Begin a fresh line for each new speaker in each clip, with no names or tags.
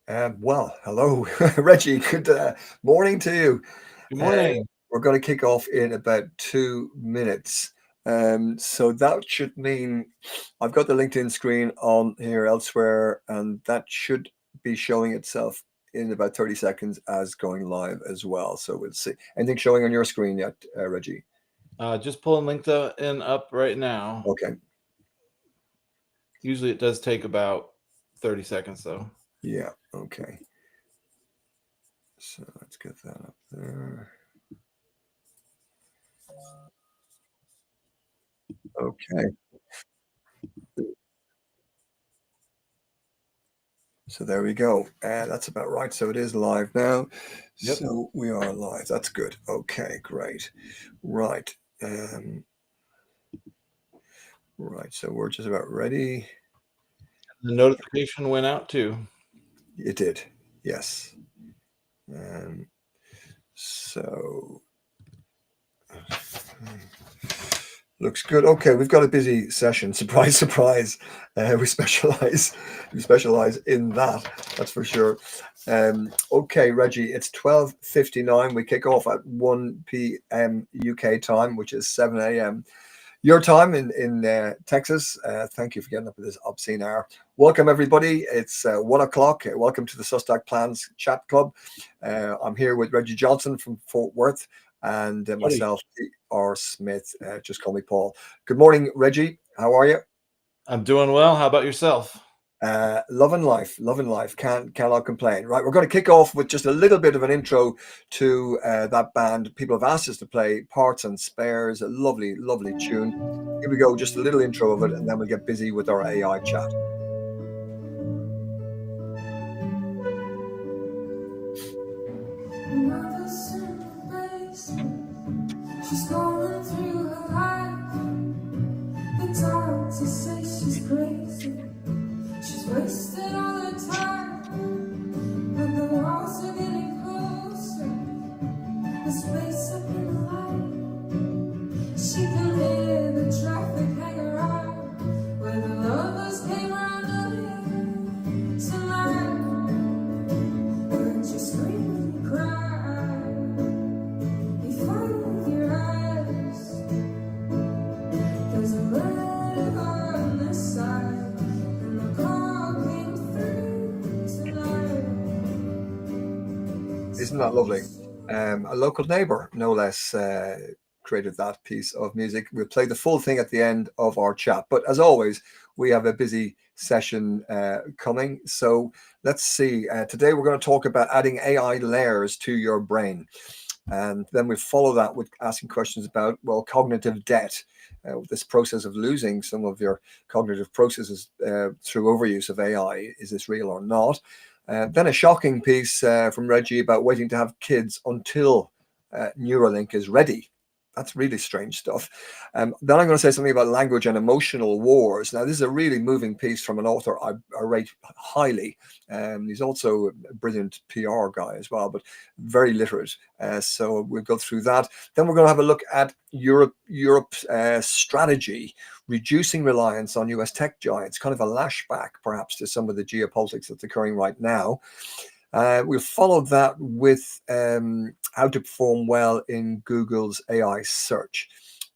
Well, hello, Reggie. Good morning to you.
Good
Uh,
morning.
we're going to kick off in about 2 minutes. So that should mean I've got the LinkedIn screen on here elsewhere, and that should be showing itself in about 30 seconds as going live as well. So we'll see. Anything showing on your screen yet, Reggie?
Just pulling LinkedIn up right now.
Okay.
Usually it does take about 30 seconds though.
Yeah. Okay. So let's get that up there. Okay. So there we go. That's about right. So it is live now.
Yep.
So we are live. That's good. Okay, great. Right. Um, right. So we're just about ready.
The notification went out too.
It did. Yes. Um, so looks good. Okay, we've got a busy session. Surprise, surprise. We specialize in that. That's for sure. Okay, Reggie, it's 12:59. We kick off at 1 p.m. UK time, which is 7 a.m. your time in Texas. Thank you for getting up at this obscene hour. Welcome, everybody. It's 1 o'clock. Welcome to the Sustac Plans Chat Club. I'm here with Reggie Johnson from Fort Worth and
Howdy.
myself, R. Smith. Just call me Paul. Good morning, Reggie. How are you?
I'm doing well. How about yourself?
Loving life, loving life. Cannot complain. Right, we're going to kick off with just a little bit of an intro to that band. People have asked us to play Parts and Spares. A lovely, lovely tune. Here we go. Just a little intro of it, and then we'll get busy with our AI chat.
Another simple face. She's going through her life. The time to say she's crazy. She's wasted all her time. But the walls are getting closer. The space up in the light. She can hear the traffic hang around. Where the lovers came round earlier tonight. Heard you scream and cry. You find with your eyes. There's a murder on this side. And the call came through tonight.
Isn't that lovely? A local neighbour, no less, created that piece of music. We'll play the full thing at the end of our chat. But as always, we have a busy session coming. So let's see. Today we're going to talk about adding AI layers to your brain. And then we follow that with asking questions about, well, cognitive debt, this process of losing some of your cognitive processes through overuse of AI. Is this real or not? Then a shocking piece from Reggie about waiting to have kids until Neuralink is ready. That's really strange stuff. Then I'm going to say something about language and emotional wars. Now, this is a really moving piece from an author I rate highly. He's also a brilliant PR guy as well, but very literate. So we'll go through that. Then we're going to have a look at Europe's strategy, reducing reliance on US tech giants, kind of a lashback perhaps to some of the geopolitics that's occurring right now. We'll follow that with how to perform well in Google's AI search.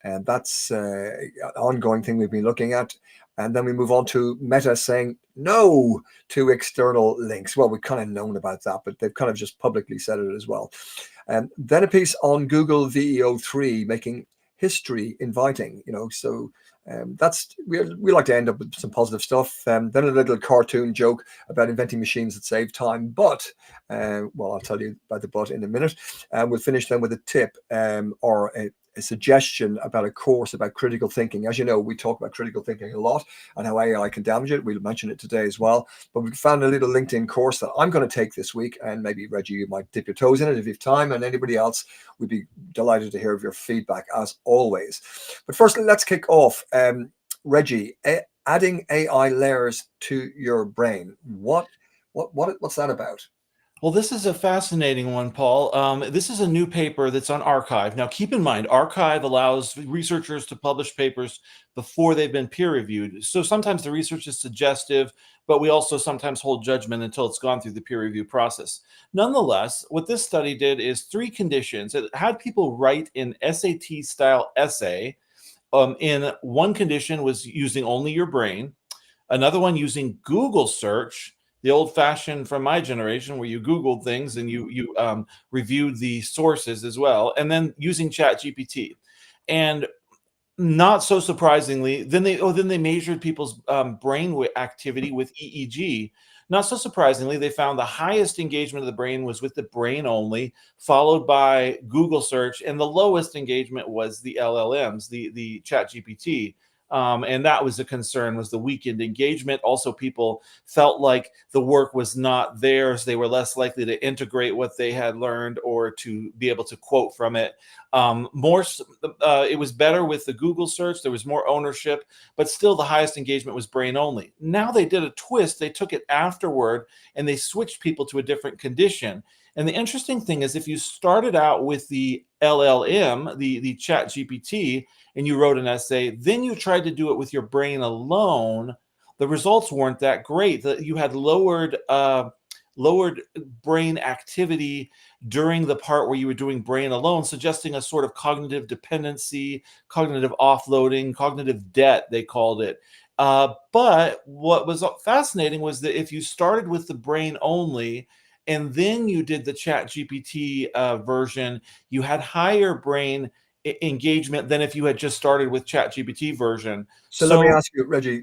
And that's an ongoing thing we've been looking at. And then we move on to Meta saying no to external links. Well, we've kind of known about that, but they've kind of just publicly said it as well. And then a piece on Google VEO3 making history inviting, so that's we like to end up with some positive stuff. Then a little cartoon joke about inventing machines that save time, but well, I'll tell you about the but in a minute. And we'll finish then with a tip or a suggestion about a course about critical thinking. As you know, we talk about critical thinking a lot and how AI can damage it. We'll mention it today as well. But we found a little LinkedIn course that I'm going to take this week, and maybe Reggie, you might dip your toes in it if you have time, and anybody else, we'd be delighted to hear of your feedback as always. But first, let's kick off. Reggie, adding AI layers to your brain. What's that about?
Well, this is a fascinating one, Paul. This is a new paper that's on Archive. Now, keep in mind, Archive allows researchers to publish papers before they've been peer reviewed. So sometimes the research is suggestive, but we also sometimes hold judgment until it's gone through the peer review process. Nonetheless, what this study did is three conditions. It had people write an SAT style essay. In one condition was using only your brain, another one using Google search, the old fashioned from my generation where you Googled things and you reviewed the sources as well, and then using Chat GPT. And not so surprisingly, then they measured people's brain activity with EEG. Not so surprisingly, they found the highest engagement of the brain was with the brain only, followed by Google search, and the lowest engagement was the LLMs, the Chat GPT. And that was a concern, was the weakened engagement. Also, people felt like the work was not theirs. They were less likely to integrate what they had learned or to be able to quote from it. It was better with the Google search. There was more ownership, but still the highest engagement was brain only. Now they did a twist. They took it afterward and they switched people to a different condition. And the interesting thing is, if you started out with the LLM, the Chat GPT, and you wrote an essay, then you tried to do it with your brain alone, the results weren't that great. You had lowered brain activity during the part where you were doing brain alone, suggesting a sort of cognitive dependency, cognitive offloading, cognitive debt, they called it. But what was fascinating was that if you started with the brain only and then you did the Chat GPT version, you had higher brain engagement than if you had just started with Chat GPT version.
So let me ask you, Reggie,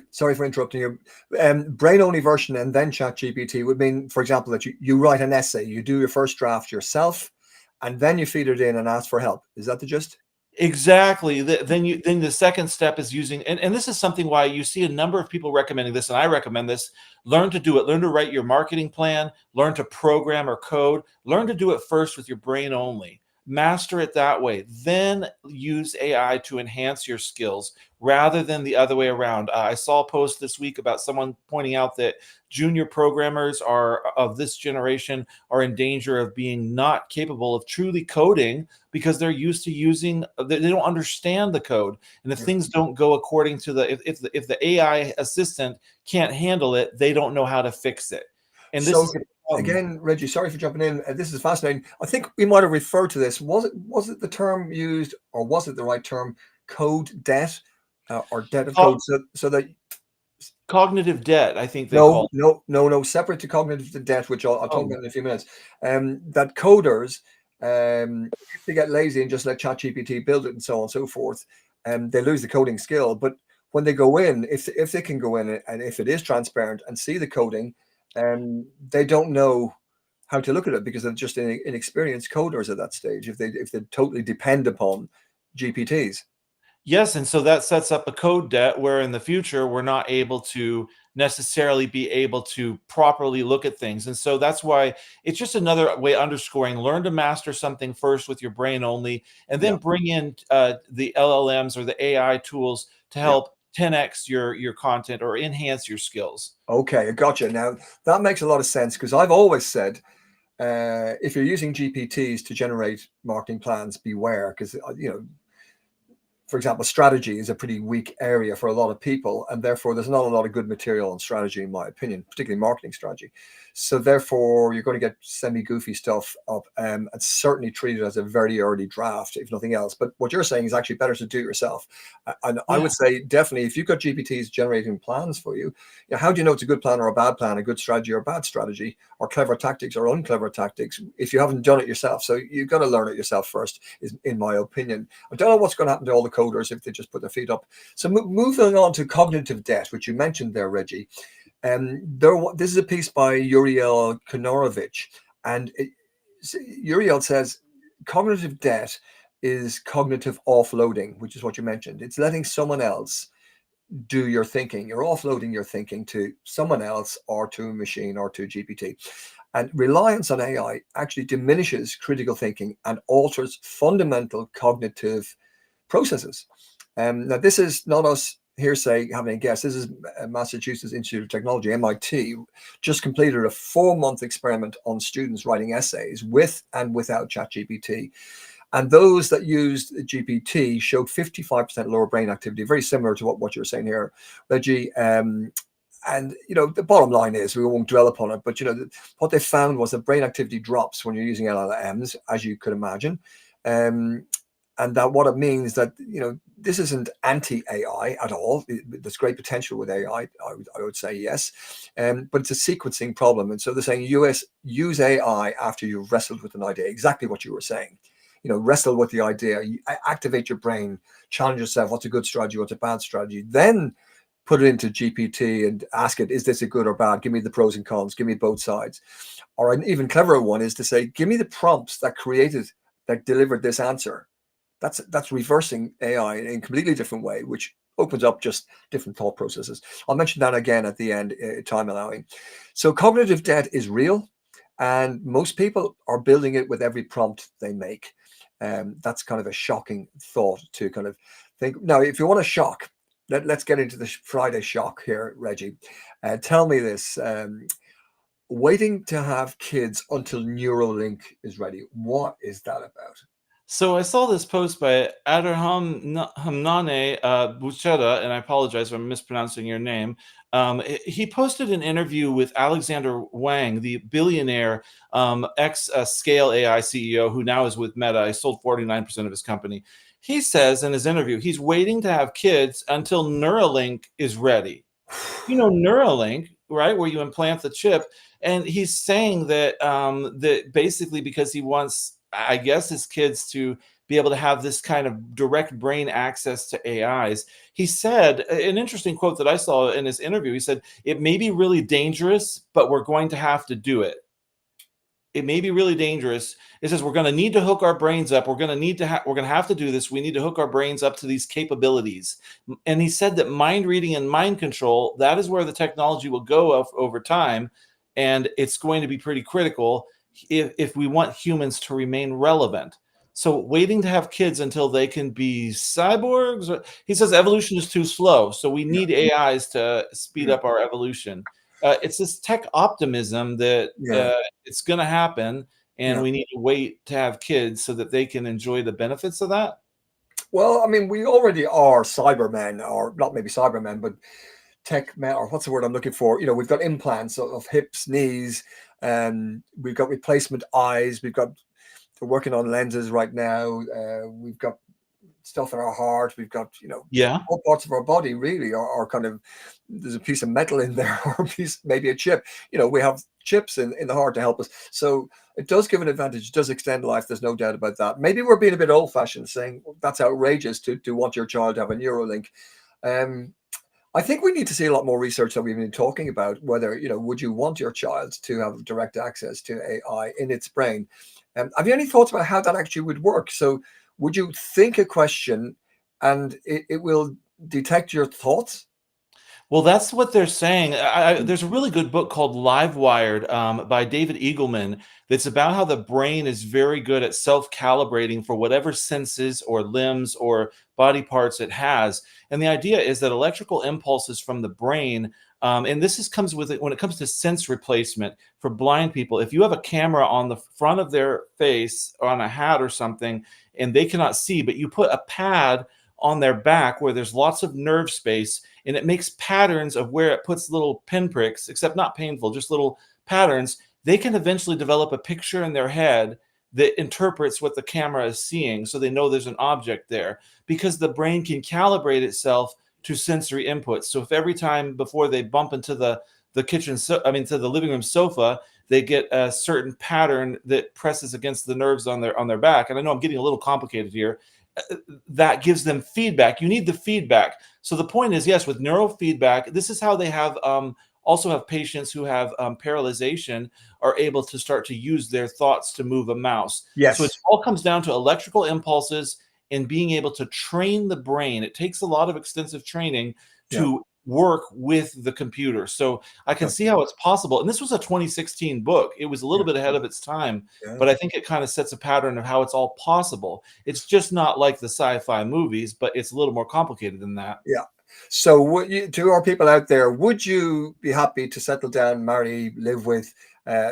sorry for interrupting you. Brain only version and then Chat GPT would mean, for example, that you write an essay, you do your first draft yourself, and then you feed it in and ask for help. Is that the gist?
Exactly. Then the second step is using, and this is something why you see a number of people recommending this, and I recommend this. Learn to do it. Learn to write your marketing plan. Learn to program or code. Learn to do it first with your brain only. Master it that way. Then use AI to enhance your skills rather than the other way around. I saw a post this week about someone pointing out that junior programmers of this generation are in danger of being not capable of truly coding because they're used to using, they don't understand the code, and if things don't go according to if the AI assistant can't handle it, they don't know how to fix it. And this is
again, Reggie, sorry for jumping in. This is fascinating. I think we might have referred to this. Was it the term used, or was it the right term, code debt, or debt of code? So that
cognitive debt, I think they call it.
No, separate to cognitive debt, which I'll talk about in a few minutes. That coders, if they get lazy and just let ChatGPT build it and so on and so forth, they lose the coding skill. But when they go in, if they can go in and if it is transparent and see the coding, they don't know how to look at it because they're just inexperienced coders at that stage. If they totally depend upon GPTs.
Yes, and so that sets up a code debt where in the future we're not able to necessarily be able to properly look at things. And so that's why it's just another way underscoring, learn to master something first with your brain only, and then bring in the LLMs or the AI tools to help 10x your content or enhance your skills.
Okay, I gotcha. Now that makes a lot of sense because I've always said, if you're using GPTs to generate marketing plans, beware, because for example, strategy is a pretty weak area for a lot of people, and therefore there's not a lot of good material on strategy, in my opinion, particularly marketing strategy. So therefore, you're going to get semi-goofy stuff up, and certainly treat it as a very early draft, if nothing else. But what you're saying is actually better to do it yourself. And I would say definitely, if you've got GPTs generating plans for you, how do you know it's a good plan or a bad plan, a good strategy or a bad strategy, or clever tactics or unclever tactics, if you haven't done it yourself? So you've got to learn it yourself first, is in my opinion. I don't know what's going to happen to all the coders if they just put their feet up. So moving on to cognitive debt, which you mentioned there, Reggie. This is a piece by Uriel Konorovich, and Uriel says cognitive debt is cognitive offloading, which is what you mentioned. It's letting someone else do your thinking. You're offloading your thinking to someone else or to a machine or to GPT. And reliance on AI actually diminishes critical thinking and alters fundamental cognitive processes. Now, this is not us hearsay, having a guess. This is Massachusetts Institute of Technology, MIT, just completed a 4-month experiment on students writing essays with and without ChatGPT. And those that used GPT showed 55% lower brain activity, very similar to what you're saying here, Reggie. And the bottom line is, we won't dwell upon it, but what they found was that brain activity drops when you're using LLMs, as you could imagine, and that what it means that this isn't anti-AI at all. There's great potential with AI. I would say yes, but it's a sequencing problem. And so they're saying use AI after you've wrestled with an idea. Exactly what you were saying. Wrestle with the idea, activate your brain, challenge yourself. What's a good strategy? What's a bad strategy? Then put it into GPT and ask it, is this a good or bad? Give me the pros and cons. Give me both sides. Or an even cleverer one is to say, give me the prompts that delivered this answer. That's reversing AI in a completely different way, which opens up just different thought processes. I'll mention that again at the end, time allowing. So cognitive debt is real, and most people are building it with every prompt they make. That's kind of a shocking thought to kind of think. Now, if you want a shock, let's get into the Friday shock here, Reggie. Tell me this. Waiting to have kids until Neuralink is ready. What is that about?
So I saw this post by Adarham Hamnane Bucheta, and I apologize if I'm mispronouncing your name. He posted an interview with Alexander Wang, the billionaire ex-Scale AI CEO, who now is with Meta. He sold 49% of his company. He says in his interview, he's waiting to have kids until Neuralink is ready. Neuralink, right, where you implant the chip. And he's saying that that basically because he wants, I guess, his kids to be able to have this kind of direct brain access to AIs. He said, an interesting quote that I saw in his interview, he said, it may be really dangerous, but we're going to have to do it. It may be really dangerous. It says we're going to need to hook our brains up. We're going to have to do this. We need to hook our brains up to these capabilities. And he said that mind reading and mind control, that is where the technology will go over time. And it's going to be pretty critical if we want humans to remain relevant. So waiting to have kids until they can be cyborgs, he says evolution is too slow. So we need AIs to speed up our evolution. It's this tech optimism that it's going to happen, and we need to wait to have kids so that they can enjoy the benefits of that.
Well, I mean, we already are Cybermen, or not maybe Cybermen, but tech men, or what's the word I'm looking for? We've got implants of hips, knees, and we've got replacement eyes. We're working on lenses right now. We've got stuff in our heart. We've got, all parts of our body really are kind of, there's a piece of metal in there, or maybe a chip. We have chips in the heart to help us. So it does give an advantage. It does extend life. There's no doubt about that. Maybe we're being a bit old fashioned saying that's outrageous to want your child to have a Neuralink. I think we need to see a lot more research that we've been talking about, whether, would you want your child to have direct access to AI in its brain? Have you any thoughts about how that actually would work? So would you think a question and it will detect your thoughts?
Well, that's what they're saying. There's a really good book called Live Wired by David Eagleman that's about how the brain is very good at self-calibrating for whatever senses or limbs or body parts it has. And the idea is that electrical impulses from the brain, and this comes with it when it comes to sense replacement for blind people. If you have a camera on the front of their face or on a hat or something, and they cannot see, but you put a pad on their back where there's lots of nerve space, and it makes patterns of where it puts little pinpricks, except not painful, just little patterns, they can eventually develop a picture in their head that interprets what the camera is seeing, so they know there's an object there, because the brain can calibrate itself to sensory inputs. So if every time before they bump into the to the living room sofa, they get a certain pattern that presses against the nerves on their back. And I know I'm getting a little complicated here. That gives them feedback. You need the feedback. So the point is, yes, with neurofeedback, this is how they have also have patients who have paralyzation are able to start to use their thoughts to move a mouse.
Yes.
So it all comes down to electrical impulses and being able to train the brain. It takes a lot of extensive training to work with the computer. So I can see how it's possible. And this was a 2016 book. It was a little bit ahead of its time, but I think it kind of sets a pattern of how it's all possible. It's just not like the sci-fi movies, but it's a little more complicated than that.
Yeah. So, to our people out there, would you be happy to settle down, marry, live with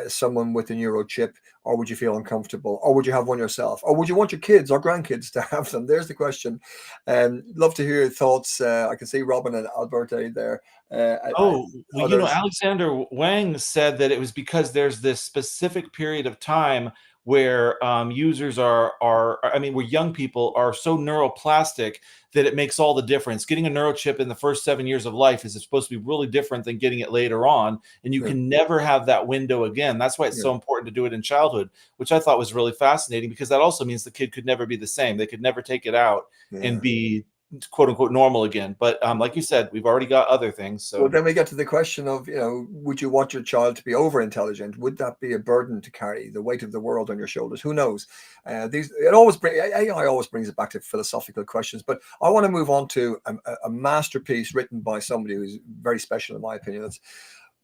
someone with a neurochip, or would you feel uncomfortable, or would you have one yourself, or would you want your kids or grandkids to have them? There's the question. Love to hear your thoughts. I can see Robin and Alberta there.
Oh, well,
Others.
Alexander Wang said that it was because there's this specific period of time where users where young people are so neuroplastic that it makes all the difference. Getting a neurochip in the first 7 years of life is supposed to be really different than getting it later on, and you
Yeah.
can never have that window again. That's why it's so important to do it in childhood, which I thought was really fascinating, because that also means the kid could never be the same. They could never take it out and be quote unquote normal again. But like you said, we've already got other things. So
Well, then we get to the question of, would you want your child to be over intelligent? Would that be a burden to carry, the weight of the world on your shoulders? Who knows? AI always brings it back to philosophical questions. But I want to move on to a masterpiece written by somebody who's very special, in my opinion. That's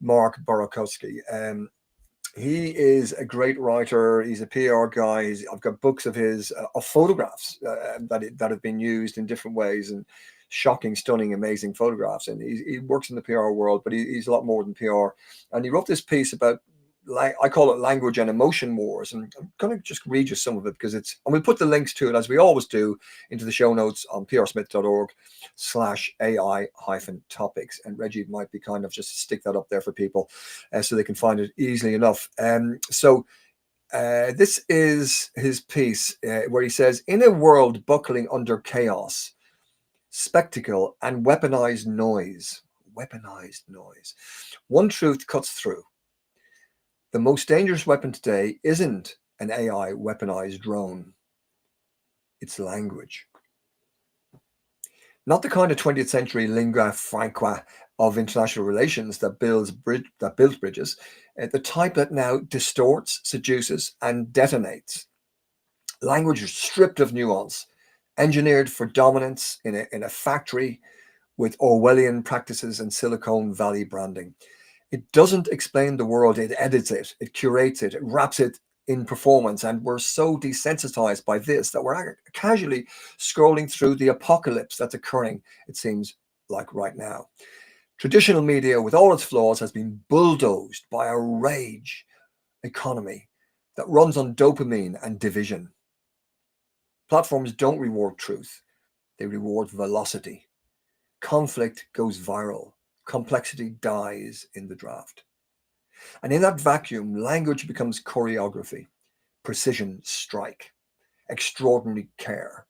Mark Borokowski. He is a great writer. He's a PR guy. I've got books of his, of photographs that have been used in different ways, and shocking, stunning, amazing photographs. And he works in the PR world, but he's a lot more than PR. And he wrote this piece about, I call it language and emotion wars. And I'm going to just read you some of it, because and we'll put the links to it, as we always do, into the show notes on prsmith.org/AI-topics. And Reggie might be kind of just stick that up there for people so they can find it easily enough. This is his piece where he says, in a world buckling under chaos, spectacle, and weaponized noise, one truth cuts through. The most dangerous weapon today isn't an AI weaponized drone. It's language. Not the kind of 20th century lingua franca of international relations that builds bridges, the type that now distorts, seduces, and detonates. Language is stripped of nuance, engineered for dominance in a factory with Orwellian practices and Silicon Valley branding. It doesn't explain the world, it edits it, it curates it, it wraps it in performance. And we're so desensitized by this that we're casually scrolling through the apocalypse that's occurring, it seems like right now. Traditional media, with all its flaws, has been bulldozed by a rage economy that runs on dopamine and division. Platforms don't reward truth, they reward velocity. Conflict goes viral. Complexity dies in the draft. And in that vacuum, language becomes choreography, precision strike, extraordinary care,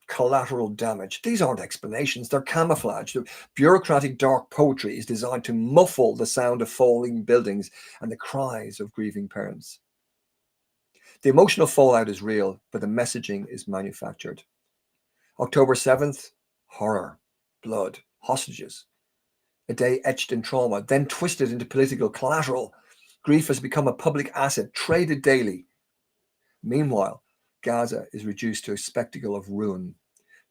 collateral damage. These aren't explanations, they're camouflage. The bureaucratic dark poetry is designed to muffle the sound of falling buildings and the cries of grieving parents. The emotional fallout is real, but the messaging is manufactured. October 7th, horror, blood, hostages. A day etched in trauma, then twisted into political collateral. Grief has become a public asset, traded daily. Meanwhile, Gaza is reduced to a spectacle of ruin.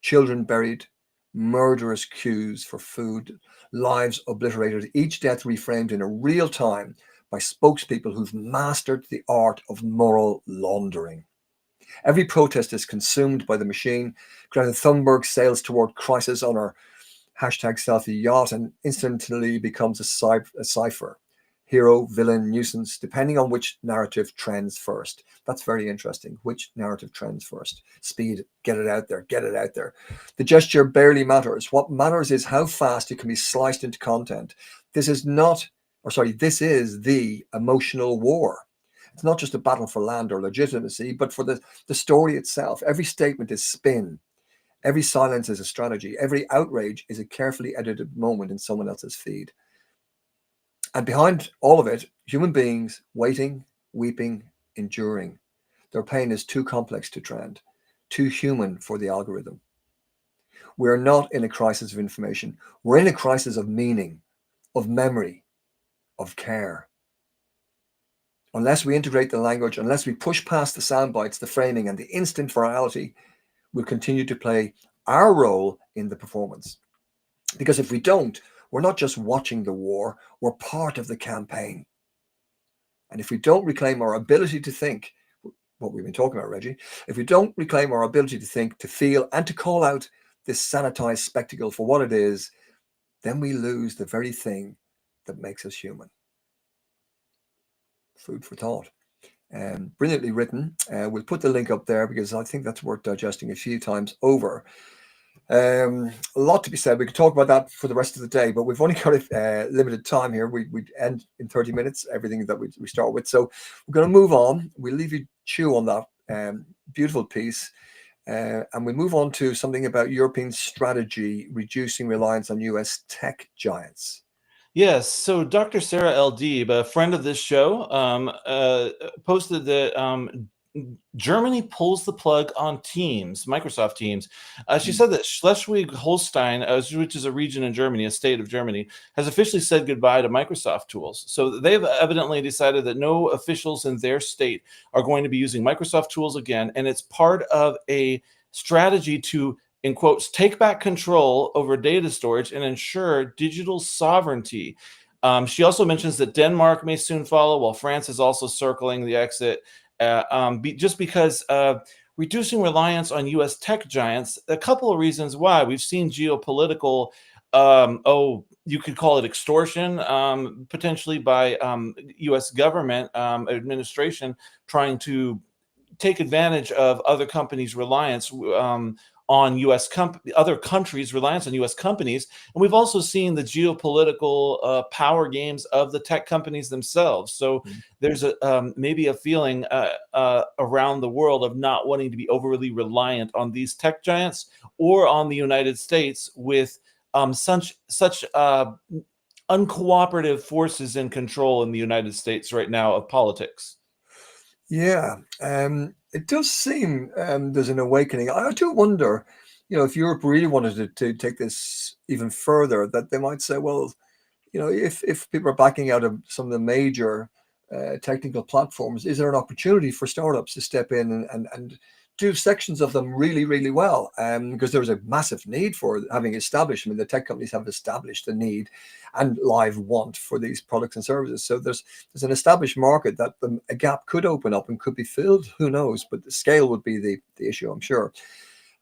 Children buried, murderous queues for food, lives obliterated, each death reframed in a real time by spokespeople who've mastered the art of moral laundering. Every protest is consumed by the machine. Greta Thunberg sails toward crisis on her #selfie yacht and instantly becomes a cipher. Hero, villain, nuisance, depending on which narrative trends first. That's very interesting. Which narrative trends first? Speed, get it out there, get it out there. The gesture barely matters. What matters is how fast it can be sliced into content. This is the emotional war. It's not just a battle for land or legitimacy, but for the story itself. Every statement is spin. Every silence is a strategy. Every outrage is a carefully edited moment in someone else's feed. And behind all of it, human beings waiting, weeping, enduring. Their pain is too complex to trend, too human for the algorithm. We're not in a crisis of information. We're in a crisis of meaning, of memory, of care. Unless we integrate the language, unless we push past the sound bites, the framing, and the instant virality, we'll continue to play our role in the performance. Because if we don't, we're not just watching the war, we're part of the campaign. And if we don't reclaim our ability to think, what we've been talking about, Reggie, if we don't reclaim our ability to think, to feel, and to call out this sanitized spectacle for what it is, then we lose the very thing that makes us human. Food for thought. Brilliantly written. We'll put the link up there because I think that's worth digesting a few times over. A lot to be said. We could talk about that for the rest of the day, but we've only got a limited time here. We end in 30 minutes, everything that we start with. So we're going to move on. We'll leave you chew on that beautiful piece. And we move on to something about European strategy, reducing reliance on US tech giants.
Yes. So Dr. Sarah L. Deeb, a friend of this show, posted that Germany pulls the plug on Teams, Microsoft Teams. She said that Schleswig-Holstein, which is a region in Germany, a state of Germany, has officially said goodbye to Microsoft tools. So they've evidently decided that no officials in their state are going to be using Microsoft tools again. And it's part of a strategy to, in quotes, take back control over data storage and ensure digital sovereignty. She also mentions that Denmark may soon follow, while France is also circling the exit. Just because reducing reliance on U.S. tech giants, a couple of reasons why. We've seen geopolitical, you could call it extortion, potentially by U.S. government administration trying to take advantage of other companies' reliance on U.S. other countries' reliance on U.S. companies. And we've also seen the geopolitical power games of the tech companies themselves. So there's maybe a feeling around the world of not wanting to be overly reliant on these tech giants or on the United States with such uncooperative forces in control in the United States right now of politics.
Yeah, it does seem there's an awakening. I do wonder, if Europe really wanted to take this even further, that they might say, well, if people are backing out of some of the major technical platforms, is there an opportunity for startups to step in and do sections of them really, really well? Because there's a massive need for having established. I mean, the tech companies have established a need and live want for these products and services. So there's an established market that a gap could open up and could be filled. Who knows? But the scale would be the issue, I'm sure.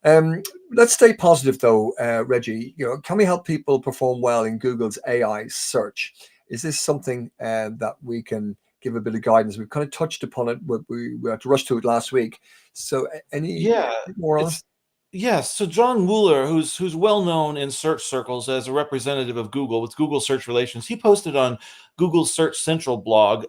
Let's stay positive, though, Reggie. Can we help people perform well in Google's AI search? Is this something that we can give a bit of guidance? We've kind of touched upon it. We had to rush to it last week. So any more on it?
Yes. So John Mueller, who's well known in search circles as a representative of Google with Google Search Relations, he posted on Google's Search Central blog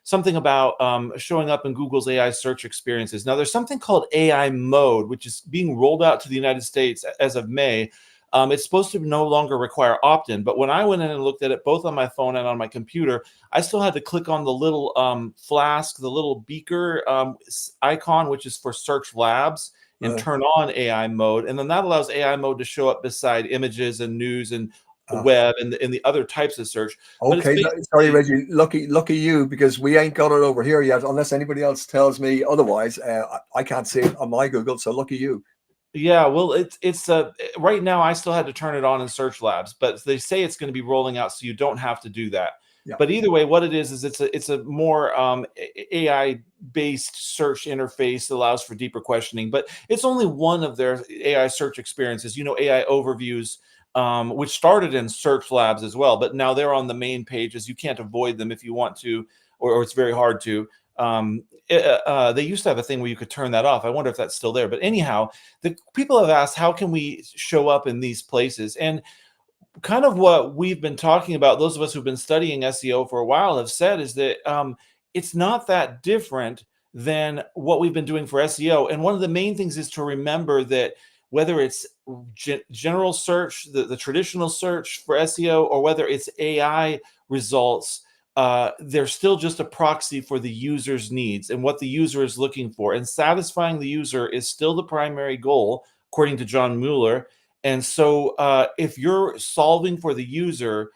something about showing up in Google's AI search experiences. Now, there's something called AI Mode, which is being rolled out to the United States as of May. It's supposed to no longer require opt-in, but when I went in and looked at it both on my phone and on my computer, I still had to click on the little flask, the little beaker icon, which is for Search Labs, and turn on AI Mode. And then that allows AI Mode to show up beside images and news and the web and the other types of search.
Okay, sorry, Reggie. Lucky you, because we ain't got it over here yet, unless anybody else tells me otherwise. I can't see it on my Google, so lucky you.
Yeah, well, it's right now I still had to turn it on in Search Labs, but they say it's going to be rolling out, so you don't have to do that.
Yeah.
But either way, what it is it's a more AI-based search interface that allows for deeper questioning. But it's only one of their AI search experiences. AI overviews, which started in Search Labs as well, but now they're on the main pages. You can't avoid them if you want to, or it's very hard to. They used to have a thing where you could turn that off. I wonder if that's still there. But anyhow, the people have asked, how can we show up in these places? And kind of what we've been talking about, those of us who've been studying SEO for a while have said, is that it's not that different than what we've been doing for SEO. And one of the main things is to remember that whether it's general search, the traditional search for SEO, or whether it's AI results, they're still just a proxy for the user's needs and what the user is looking for. And satisfying the user is still the primary goal, according to John Mueller. And so if you're solving for the user,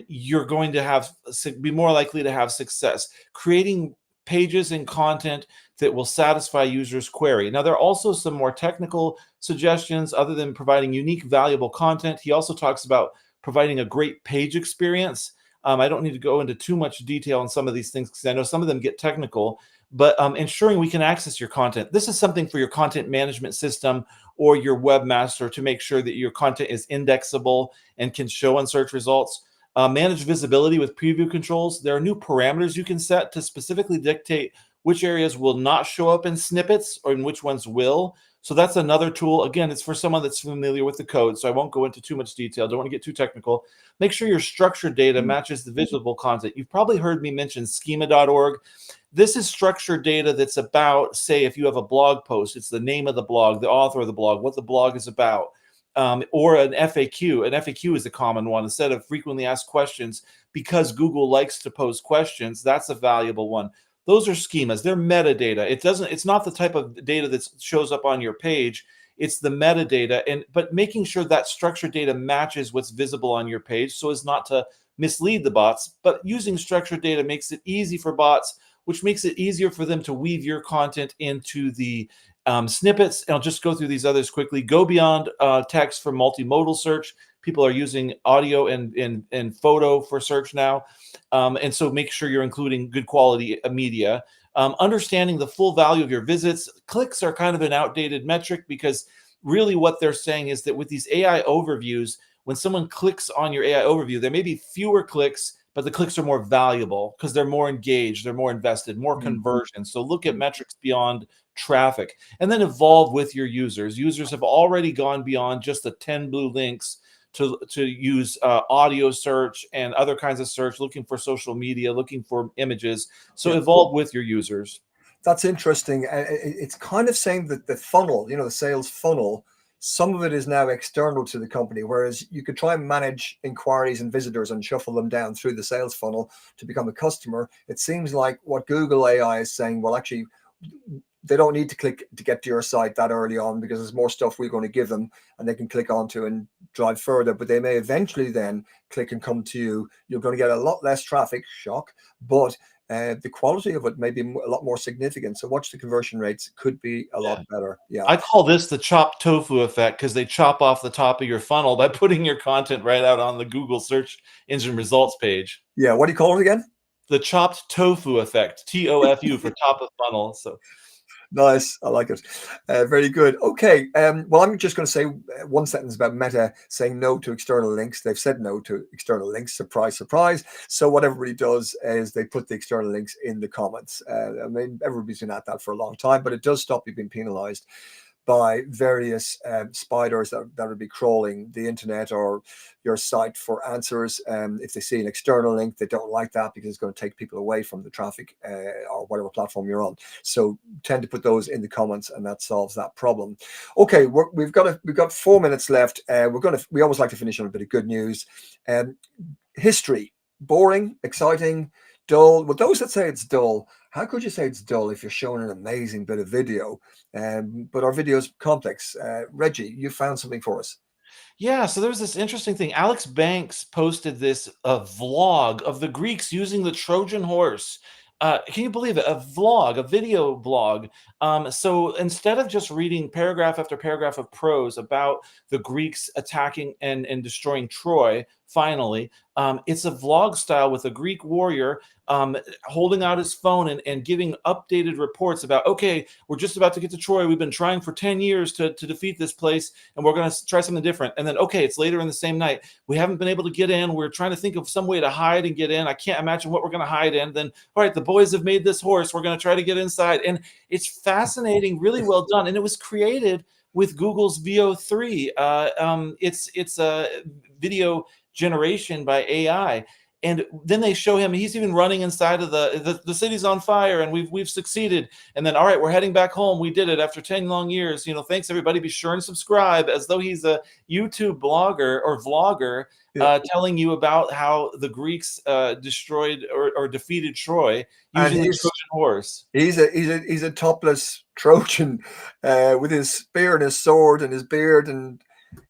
you're going to be more likely to have success creating pages and content that will satisfy users' query. Now, there are also some more technical suggestions other than providing unique, valuable content. He also talks about providing a great page experience. I don't need to go into too much detail on some of these things because I know some of them get technical, but ensuring we can access your content. This is something for your content management system or your webmaster to make sure that your content is indexable and can show on search results. Manage visibility with preview controls. There are new parameters you can set to specifically dictate which areas will not show up in snippets or in which ones will. So that's another tool. Again, it's for someone that's familiar with the code, so I won't go into too much detail. Don't want to get too technical. Make sure your structured data matches the visible content. You've probably heard me mention schema.org. This is structured data that's about, say, if you have a blog post, it's the name of the blog, the author of the blog, what the blog is about, or an FAQ. An FAQ is a common one. Instead of frequently asked questions, because Google likes to pose questions, that's a valuable one. Those are schemas. They're metadata. It's not the type of data that shows up on your page. It's the metadata, but making sure that structured data matches what's visible on your page so as not to mislead the bots. But using structured data makes it easy for bots, which makes it easier for them to weave your content into the snippets. And I'll just go through these others quickly. Go beyond text for multimodal search. People are using audio and photo for search now. And so make sure you're including good quality media. Understanding the full value of your visits. Clicks are kind of an outdated metric because really what they're saying is that with these AI overviews, when someone clicks on your AI overview, there may be fewer clicks, but the clicks are more valuable because they're more engaged, they're more invested, more conversion. So look at metrics beyond traffic and then evolve with your users. Users have already gone beyond just the 10 blue links to use audio search and other kinds of search, looking for social media, looking for images. So evolve with your users.
That's interesting. It's kind of saying that the funnel, the sales funnel, some of it is now external to the company, whereas you could try and manage inquiries and visitors and shuffle them down through the sales funnel to become a customer. It seems like what Google AI is saying, well, actually, they don't need to click to get to your site that early on because there's more stuff we're going to give them and they can click onto and drive further, but they may eventually then click and come to you. You're going to get a lot less traffic, shock, but the quality of it may be a lot more significant. So watch the conversion rates, could be a lot better. Yeah.
I call this the chopped tofu effect because they chop off the top of your funnel by putting your content right out on the Google search engine results page.
Yeah. What do you call it again?
The chopped tofu effect, TOFU for top of funnel. So
nice. I like it. Very good. Okay. Well, I'm just going to say one sentence about Meta saying no to external links. They've said no to external links. Surprise, surprise. So what everybody does is they put the external links in the comments. I mean, everybody's been at that for a long time, but it does stop you being penalized by various spiders that would be crawling the internet or your site for answers. If they see an external link, they don't like that because it's going to take people away from the traffic or whatever platform you're on. So tend to put those in the comments, and that solves that problem. Okay, we've got 4 minutes left. We always like to finish on a bit of good news. History, boring, exciting, dull. Well, those that say it's dull, how could you say it's dull if you're showing an amazing bit of video? But our video is complex. Reggie, you found something for us.
yeah, so there was this interesting thing. Alex Banks posted this vlog of the Greeks using the Trojan horse. Can you believe it? A vlog, a video blog. So instead of just reading paragraph after paragraph of prose about the Greeks attacking and destroying Troy, finally, it's a vlog style with a Greek warrior holding out his phone and giving updated reports about, okay, we're just about to get to Troy. We've been trying for 10 years to defeat this place, and we're going to try something different. And then, okay, it's later in the same night. We haven't been able to get in. We're trying to think of some way to hide and get in. I can't imagine what we're going to hide in. Then, all right, the boys have made this horse. We're going to try to get inside. And it's fascinating, really well done. And it was created with Google's VO3. It's a video generation by AI. And then they show him, he's even running inside of the city's on fire and we've succeeded. And then, all right, we're heading back home. We did it after 10 long years. Thanks everybody. Be sure and subscribe, as though he's a YouTube blogger or vlogger telling you about how the Greeks destroyed or defeated Troy using the Trojan horse.
He's a topless Trojan with his spear and his sword and his beard, and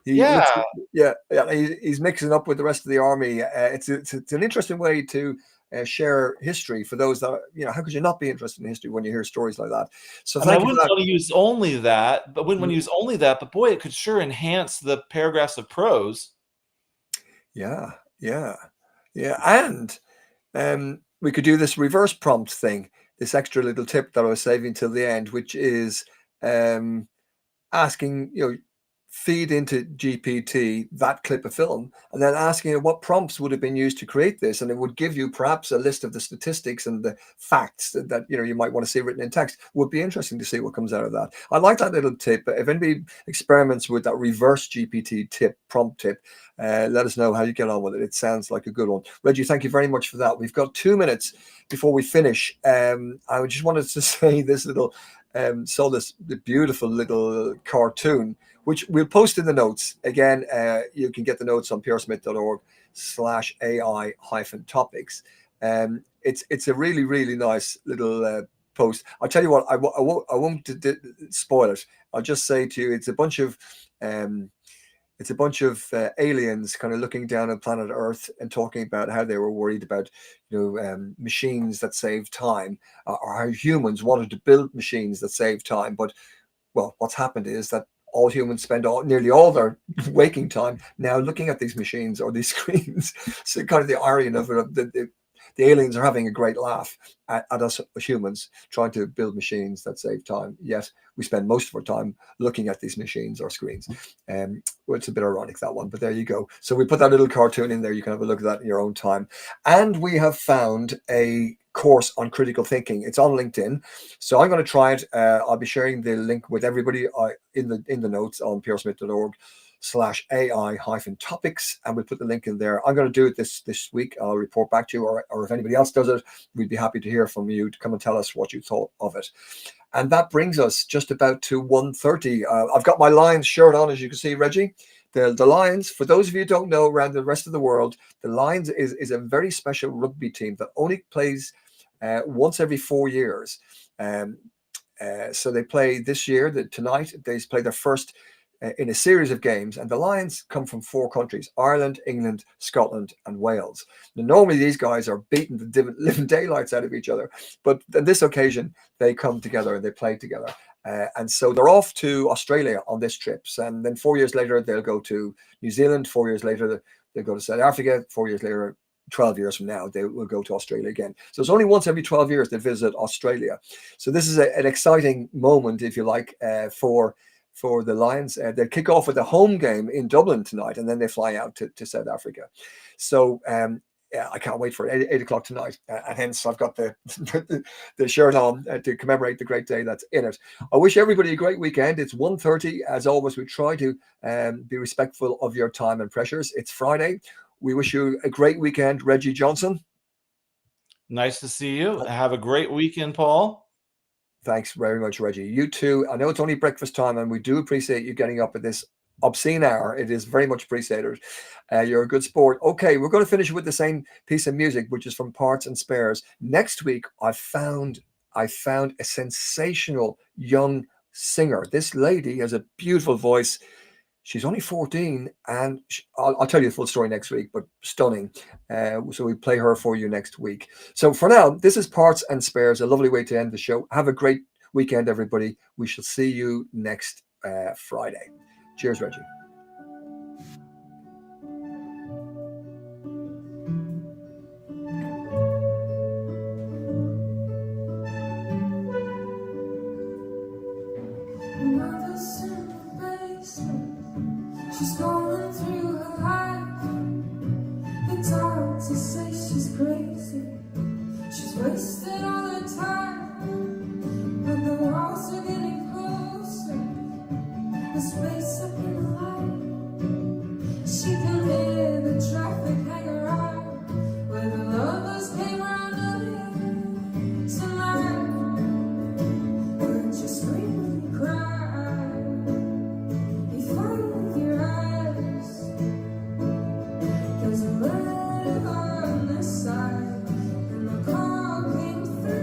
he's mixing up with the rest of the army. It's an interesting way to share history for those that how could you not be interested in history when you hear stories like that? So
I wouldn't want to use only that, but wouldn't want to use only that. But boy, it could sure enhance the paragraphs of prose.
Yeah. Yeah, and we could do this reverse prompt thing, this extra little tip that I was saving till the end, which is asking, feed into GPT that clip of film and then asking it what prompts would have been used to create this. And it would give you perhaps a list of the statistics and the facts that you might want to see written in text. Would be interesting to see what comes out of that. I like that little tip. If anybody experiments with that reverse GPT prompt tip, let us know how you get on with it. It sounds like a good one. Reggie, thank you very much for that. We've got 2 minutes before we finish. I just wanted to say this little saw this beautiful little cartoon, which we'll post in the notes. Again, you can get the notes on pearsmith.org/AI-topics. It's a really, really nice little post. I'll tell you what, I won't spoil it. I'll just say to you, it's a bunch of aliens kind of looking down on planet Earth and talking about how they were worried about machines that save time, or how humans wanted to build machines that save time. But well, what's happened is that all humans spend nearly all their waking time now looking at these machines or these screens. So kind of the irony of it, the aliens are having a great laugh at us humans trying to build machines that save time. Yet we spend most of our time looking at these machines or screens. Well, it's a bit ironic, that one, but there you go. So we put that little cartoon in there. You can have a look at that in your own time. And we have found a course on critical thinking. It's on LinkedIn. So I'm going to try it. I'll be sharing the link with everybody in the notes on pearsmith.org/AI-topics, and we'll put the link in there. I'm going to do it this week. I'll report back to you, or if anybody else does it, we'd be happy to hear from you to come and tell us what you thought of it. And that brings us just about to 1:30. I've got my Lions shirt on, as you can see, Reggie. The Lions, for those of you who don't know, around the rest of the world, the Lions is a very special rugby team that only plays once every 4 years. So they play this year, tonight, they play their first in a series of games, and the Lions come from 4 countries: Ireland, England, Scotland, and Wales. Now, normally these guys are beating the living daylights out of each other, but on this occasion they come together and they play together. And so they're off to Australia on this trip, and then 4 years later they'll go to New Zealand. 4 years later they'll go to South Africa. 4 years later, 12 years from now, they will go to Australia again. So it's only once every 12 years they visit Australia. So this is an exciting moment, if you like, for the Lions. They kick off with a home game in Dublin tonight, and then they fly out to South Africa. So yeah, I can't wait for it. 8 o'clock tonight, and hence I've got the shirt on to commemorate the great day that's in it. I wish everybody a great weekend. It's 1:30. As always, we try to be respectful of your time and pressures. It's Friday. We wish you a great weekend, Reggie Johnson.
Nice to see you. Have a great weekend, Paul.
Thanks very much, Reggie. You too. I know it's only breakfast time, and we do appreciate you getting up at this obscene hour. It is very much appreciated. You're a good sport. Okay, we're going to finish with the same piece of music, which is from Parts and Spares. Next week, I found a sensational young singer. This lady has a beautiful voice. She's only 14, and I'll tell you the full story next week, but stunning. So we play her for you next week. So for now, this is Parts and Spares, a lovely way to end the show. Have a great weekend, everybody. We shall see you next Friday. Cheers, Reggie.
Mother's in the basement. She's going through her life. It's hard to say she's crazy. She's wasted all her time. But the walls are getting closer. The space up in the light. She can hear the traffic hang around where the lovers came round earlier tonight. Heard you scream and cry. You fight with your eyes. There's a murder on this side, and the call came through.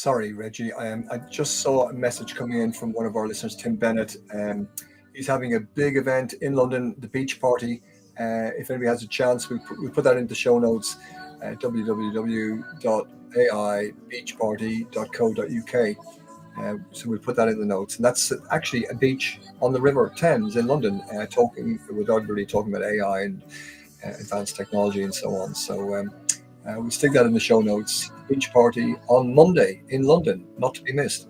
Sorry, Reggie. I just saw a message coming in from one of our listeners, Tim Bennett. He's having a big event in London, the Beach Party. If anybody has a chance, we put that in the show notes, www.aibeachparty.co.uk. So we'll put that in the notes. And that's actually a beach on the River Thames in London, with everybody talking about AI and advanced technology and so on. So we'll stick that in the show notes. Beach Party on Monday in London, not to be missed.